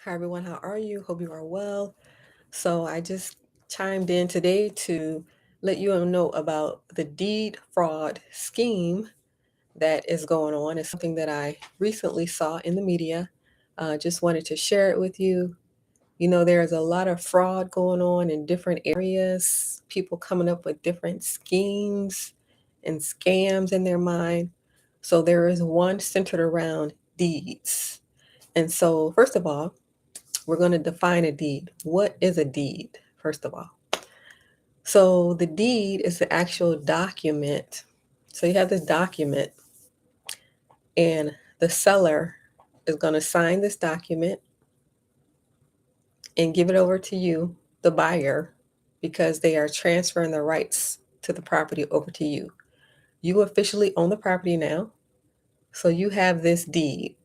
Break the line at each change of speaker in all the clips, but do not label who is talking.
Hi everyone, how are you? Hope you are well. So I just chimed in today to let you all know about the deed fraud scheme that is going on. It's something that I recently saw in the media. Just wanted to share it with you. There's a lot of fraud going on in different areas, people coming up with different schemes and scams in their mind. So there is one centered around deeds. And so, first of all, we're going to define a deed. What is a deed, first of all? So, the deed is the actual document. So, you have this document, and the seller is going to sign this document and give it over to you, the buyer, because they are transferring the rights to the property over to you. You officially own the property now. So, you have this deed.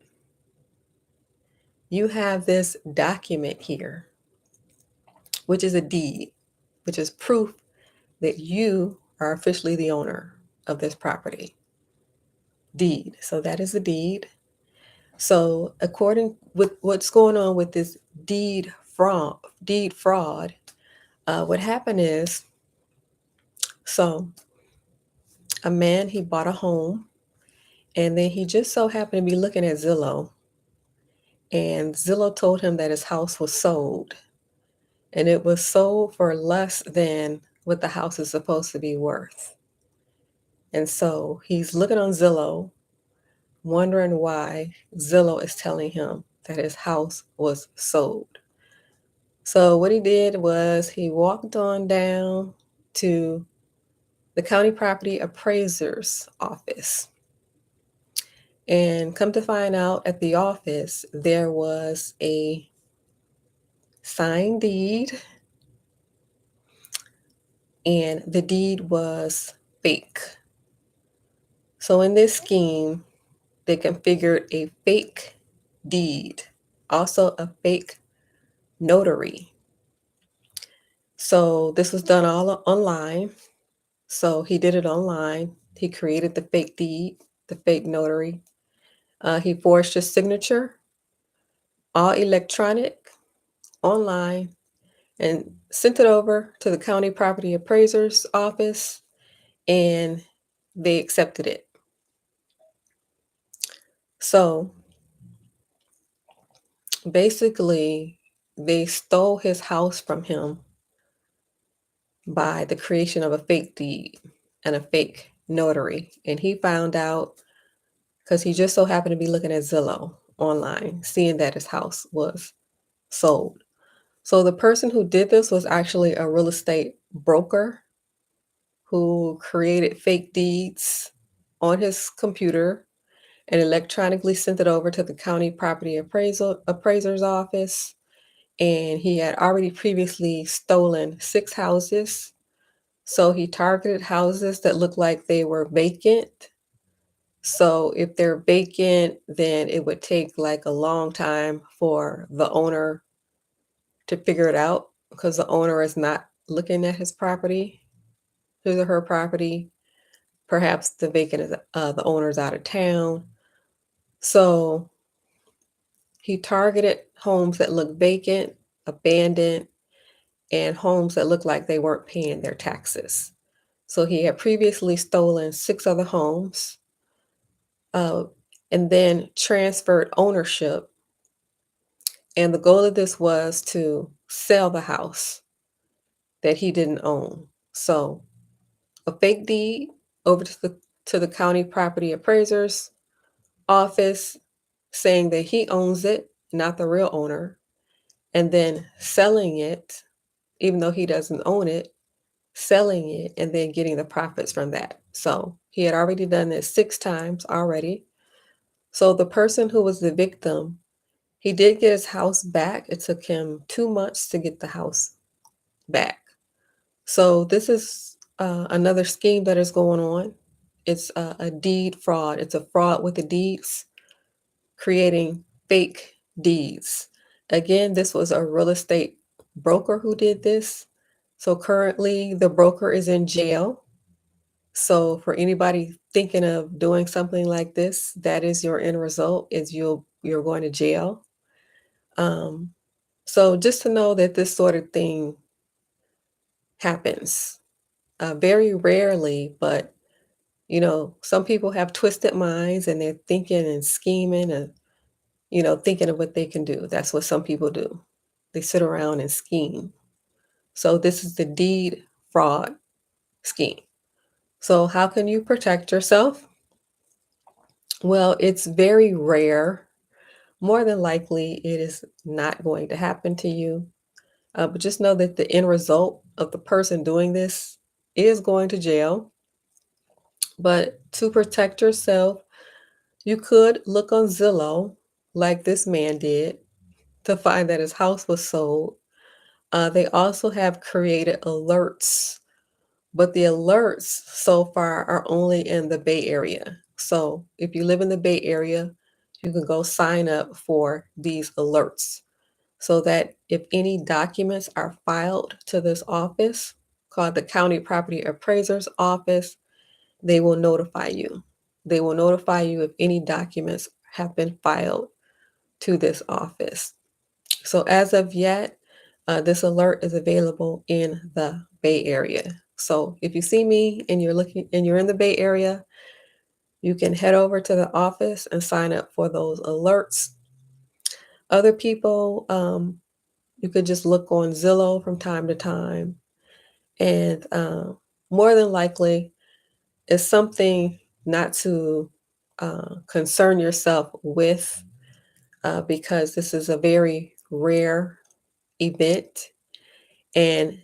You have this document here, which is a deed, which is proof that you are officially the owner of this property. Deed. So that is the deed. So according with what's going on with this deed fraud, what happened is, so a man, he bought a home, and then he just so happened to be looking at Zillow, and Zillow told him that his house was sold, and it was sold for less than what the house is supposed to be worth. And so he's looking on Zillow, wondering why Zillow is telling him that his house was sold. So what he did was he walked on down to the county property appraiser's office. And come to find out, at the office, there was a signed deed, and the deed was fake. So in this scheme, they configured a fake deed, also a fake notary. So this was done all online. So he did it online. He created the fake deed, the fake notary. He forged his signature, all electronic, online, and sent it over to the county property appraiser's office, and they accepted it. So basically, they stole his house from him by the creation of a fake deed and a fake notary. And he found out because he just so happened to be looking at Zillow online, seeing that his house was sold. So the person who did this was actually a real estate broker who created fake deeds on his computer and electronically sent it over to the county property appraiser's office. And he had already previously stolen 6 houses. So he targeted houses that looked like they were vacant. So if they're vacant, then it would take like a long time for the owner to figure it out because the owner is not looking at his property, his or her property. Perhaps the vacant is the owner's out of town. So he targeted homes that look vacant, abandoned, and homes that look like they weren't paying their taxes. So he had previously stolen 6 other homes, uh, and then transferred ownership. And the goal of this was to sell the house that he didn't own. So a fake deed over to the county property appraiser's office saying that he owns it, not the real owner, and then selling it, even though he doesn't own it, selling it and then getting the profits from that. So he had already done this 6 times already. So the person who was the victim, he did get his house back. It took him 2 months to get the house back. So this is another scheme that is going on. It's a deed fraud. It's a fraud with the deeds, creating fake deeds. Again, this was a real estate broker who did this. So currently, the broker is in jail. So for anybody thinking of doing something like this, that is your end result: is you're going to jail. Um, so just to know that this sort of thing happens very rarely, but some people have twisted minds and they're thinking and scheming and thinking of what they can do. That's what some people do. They sit around and scheme. So this is the deed fraud scheme. So how can you protect yourself? Well, it's very rare. More than likely, it is not going to happen to you. But just know that the end result of the person doing this is going to jail. But to protect yourself, you could look on Zillow, like this man did, to find that his house was sold. They also have created alerts, but the alerts so far are only in the Bay Area. So if you live in the Bay Area, you can go sign up for these alerts so that if any documents are filed to this office called the County Property Appraiser's Office, they will notify you. They will notify you if any documents have been filed to this office. So as of yet, this alert is available in the Bay Area. So if you see me and you're in the Bay Area, you can head over to the office and sign up for those alerts. Other people, you could just look on Zillow from time to time, and more than likely, it's something not to concern yourself with because this is a very rare event, and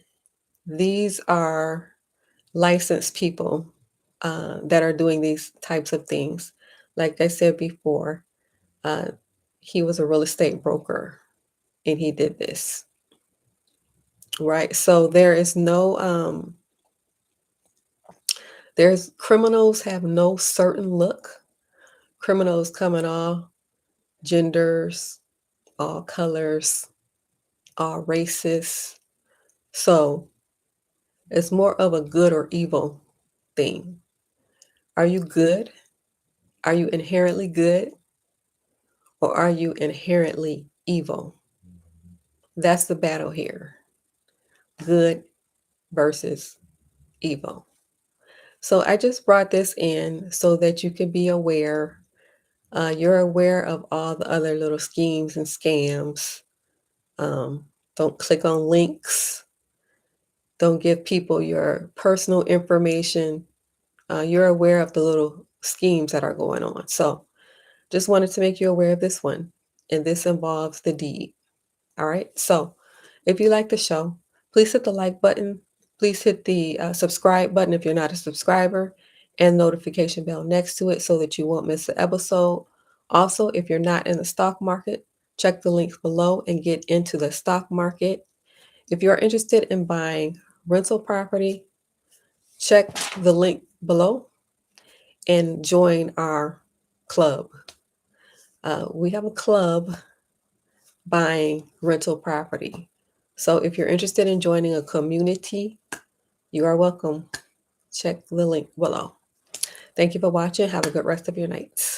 these are licensed people that are doing these types of things. Like I said before, uh, he was a real estate broker and he did this, right? So there's criminals have no certain look. Criminals come in all genders, all colors, all races. So it's more of a good or evil thing. Are you good? Are you inherently good? Or are you inherently evil? That's the battle here. Good versus evil. So I just brought this in so that you can be aware. You're aware of all the other little schemes and scams. Um, don't click on links. Don't give people your personal information. You're aware of the little schemes that are going on. So just wanted to make you aware of this one. And this involves the deed. All right. So if you like the show, please hit the like button. Please hit the subscribe button if you're not a subscriber and notification bell next to it so that you won't miss the episode. Also, if you're not in the stock market, check the links below and get into the stock market. If you're interested in buying rental property, check the link below and join our club. We have a club buying rental property. So if you're interested in joining a community, you are welcome. Check the link below. Thank you for watching. Have a good rest of your night.